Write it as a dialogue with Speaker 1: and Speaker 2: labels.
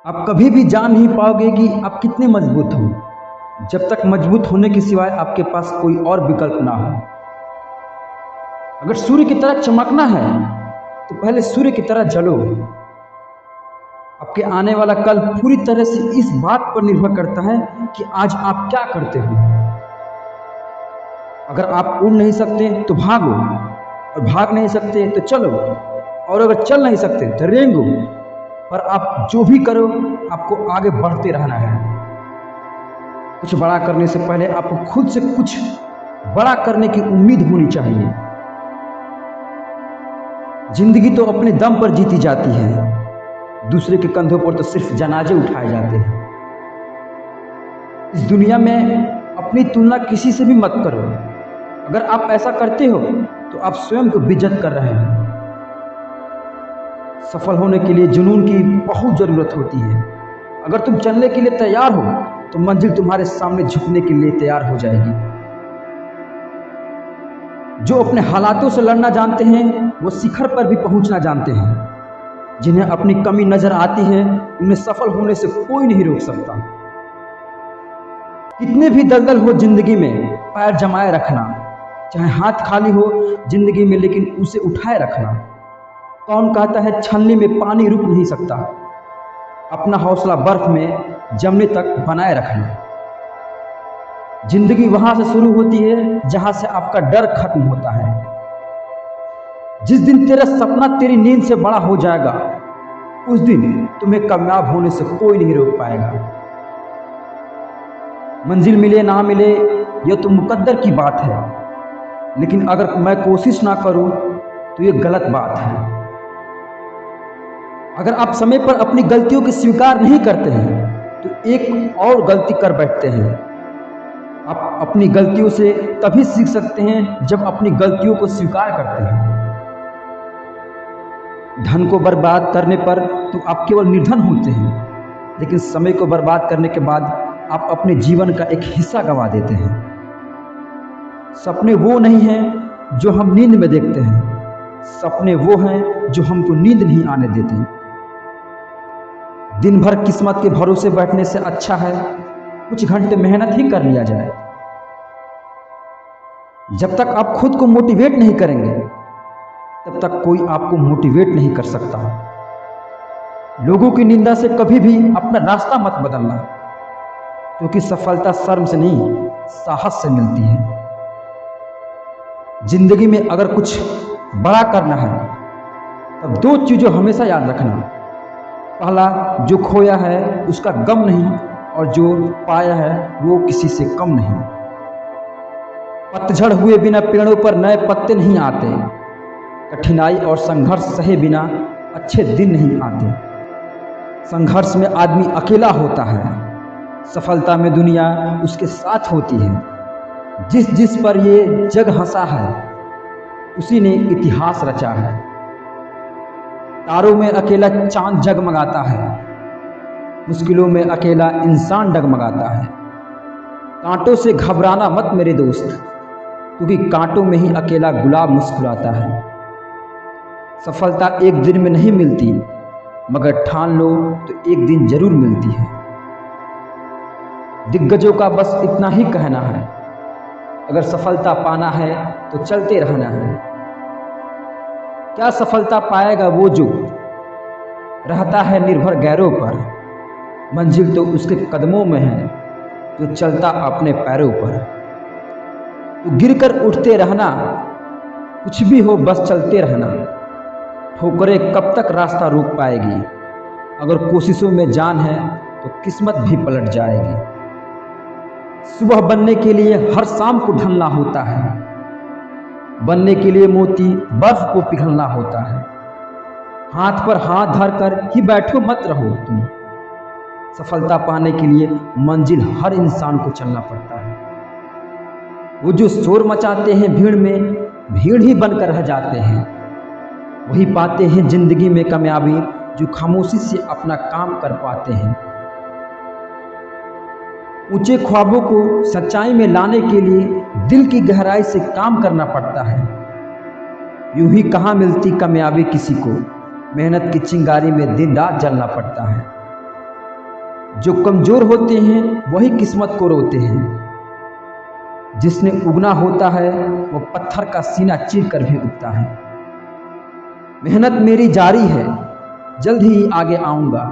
Speaker 1: आप कभी भी जान नहीं पाओगे कि आप कितने मजबूत हो जब तक मजबूत होने के सिवाय आपके पास कोई और विकल्प ना हो। अगर सूर्य की तरह चमकना है तो पहले सूर्य की तरह जलो। आपके आने वाला कल पूरी तरह से इस बात पर निर्भर करता है कि आज आप क्या करते हो। अगर आप उड़ नहीं सकते तो भागो, और भाग नहीं सकते तो चलो, और अगर चल नहीं सकते तो रेंगो। पर आप जो भी करो आपको आगे बढ़ते रहना है। कुछ बड़ा करने से पहले आपको खुद से कुछ बड़ा करने की उम्मीद होनी चाहिए। जिंदगी तो अपने दम पर जीती जाती है, दूसरे के कंधों पर तो सिर्फ जनाजे उठाए जाते हैं। इस दुनिया में अपनी तुलना किसी से भी मत करो। अगर आप ऐसा करते हो तो आप स्वयं को बेइज्जत कर रहे हैं। सफल होने के लिए जुनून की बहुत ज़रूरत होती है। अगर तुम चलने के लिए तैयार हो तो मंजिल तुम्हारे सामने झुकने के लिए तैयार हो जाएगी। जो अपने हालातों से लड़ना जानते हैं वो शिखर पर भी पहुंचना जानते हैं। जिन्हें अपनी कमी नजर आती है उन्हें सफल होने से कोई नहीं रोक सकता। कितने भी दलदल हो जिंदगी में पैर जमाए रखना, चाहे हाथ खाली हो जिंदगी में लेकिन उसे उठाए रखना। कौन कहता है छलनी में पानी रुक नहीं सकता। अपना हौसला बर्फ में जमने तक बनाए रखना। जिंदगी वहां से शुरू होती है जहां से आपका डर खत्म होता है। जिस दिन तेरा सपना तेरी नींद से बड़ा हो जाएगा उस दिन तुम्हें कामयाब होने से कोई नहीं रोक पाएगा। मंजिल मिले ना मिले यह तो मुकद्दर की बात है, लेकिन अगर मैं कोशिश ना करूं तो यह गलत बात है। अगर आप समय पर अपनी गलतियों को स्वीकार नहीं करते हैं तो एक और गलती कर बैठते हैं। आप अपनी गलतियों से तभी सीख सकते हैं जब अपनी गलतियों को स्वीकार करते हैं। धन को बर्बाद करने पर तो आप केवल निर्धन होते हैं, लेकिन समय को बर्बाद करने के बाद आप अपने जीवन का एक हिस्सा गंवा देते हैं। सपने वो नहीं हैं जो हम नींद में देखते हैं, सपने वो हैं जो हमको नींद नहीं आने देते। दिन भर किस्मत के भरोसे बैठने से अच्छा है कुछ घंटे मेहनत ही कर लिया जाए। जब तक आप खुद को मोटिवेट नहीं करेंगे तब तक कोई आपको मोटिवेट नहीं कर सकता। लोगों की निंदा से कभी भी अपना रास्ता मत बदलना, क्योंकि सफलता शर्म से नहीं साहस से मिलती है। जिंदगी में अगर कुछ बड़ा करना है तब दो चीज़ों हमेशा याद रखना। पहला, जो खोया है उसका गम नहीं, और जो पाया है वो किसी से कम नहीं। पतझड़ हुए बिना पेड़ों पर नए पत्ते नहीं आते। कठिनाई और संघर्ष सहे बिना अच्छे दिन नहीं आते। संघर्ष में आदमी अकेला होता है, सफलता में दुनिया उसके साथ होती है। जिस जिस पर ये जग हंसा है उसी ने इतिहास रचा है। तारों में अकेला चांद जगमगाता है, मुश्किलों में अकेला इंसान डगमगाता है। कांटों से घबराना मत मेरे दोस्त, क्योंकि कांटों में ही अकेला गुलाब मुस्कुराता है। सफलता एक दिन में नहीं मिलती, मगर ठान लो तो एक दिन जरूर मिलती है। दिग्गजों का बस इतना ही कहना है, अगर सफलता पाना है तो चलते रहना है। क्या सफलता पाएगा वो जो रहता है निर्भर गैरों पर। मंजिल तो उसके कदमों में है जो चलता अपने पैरों पर। तो गिरकर उठते रहना, कुछ भी हो बस चलते रहना। ठोकरें कब तक रास्ता रोक पाएगी। अगर कोशिशों में जान है तो किस्मत भी पलट जाएगी। सुबह बनने के लिए हर शाम को ढलना होता है, बनने के लिए मोती बर्फ को पिघलना होता है। हाथ पर हाथ धरकर ही बैठो मत रहो तुम। सफलता पाने के लिए मंजिल हर इंसान को चलना पड़ता है। वो जो शोर मचाते हैं भीड़ में, भीड़ ही बनकर रह जाते हैं। वही पाते हैं जिंदगी में कामयाबी जो खामोशी से अपना काम कर पाते हैं। ऊंचे ख्वाबों को सच्चाई में लाने के लिए दिल की गहराई से काम करना पड़ता है। यूं ही कहाँ मिलती कामयाबी किसी को, मेहनत की चिंगारी में दिन रात जलना पड़ता है। जो कमज़ोर होते हैं वही किस्मत को रोते हैं। जिसने उगना होता है वो पत्थर का सीना चीर कर भी उगता है। मेहनत मेरी जारी है, जल्द ही आगे आऊँगा।